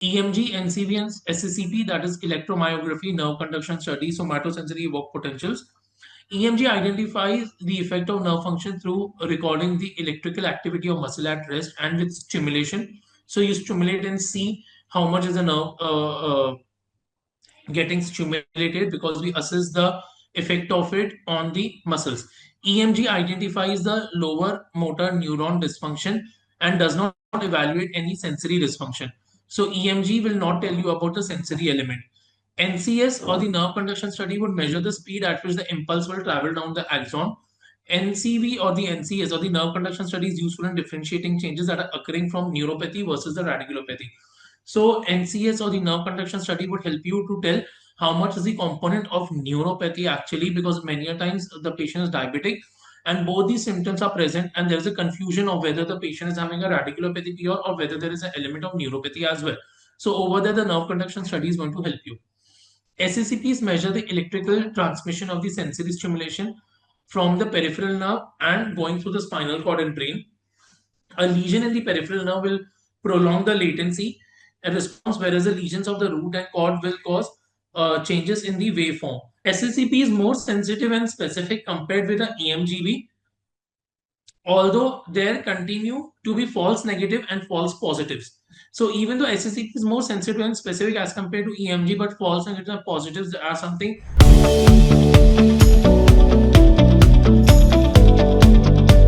EMG, NCBN, SSEP, that is electromyography, nerve conduction study, somatosensory evoked potentials. EMG identifies the effect of nerve function through recording the electrical activity of muscle at rest and with stimulation. So you stimulate and see how much is the nerve getting stimulated, because we assess the effect of it on the muscles. EMG identifies the lower motor neuron dysfunction and does not evaluate any sensory dysfunction. So EMG will not tell you about the sensory element. NCS, or the nerve conduction study, would measure the speed at which the impulse will travel down the axon. NCV, or the NCS, or the nerve conduction study, is useful in differentiating changes that are occurring from neuropathy versus the radiculopathy. So NCS, or the nerve conduction study, would help you to tell how much is the component of neuropathy actually, because many a times the patient is diabetic and both these symptoms are present, and there is a confusion of whether the patient is having a radiculopathy pure or whether there is an element of neuropathy as well. So over there, the nerve conduction study is going to help you. SSEPs measure the electrical transmission of the sensory stimulation from the peripheral nerve and going through the spinal cord and brain. A lesion in the peripheral nerve will prolong the latency and response, whereas the lesions of the root and cord will cause changes in the waveform. SSEP is more sensitive and specific compared with the EMGB, although there continue to be false negative and false positives. So even though SSEP is more sensitive and specific as compared to EMG, but false negatives and positives are something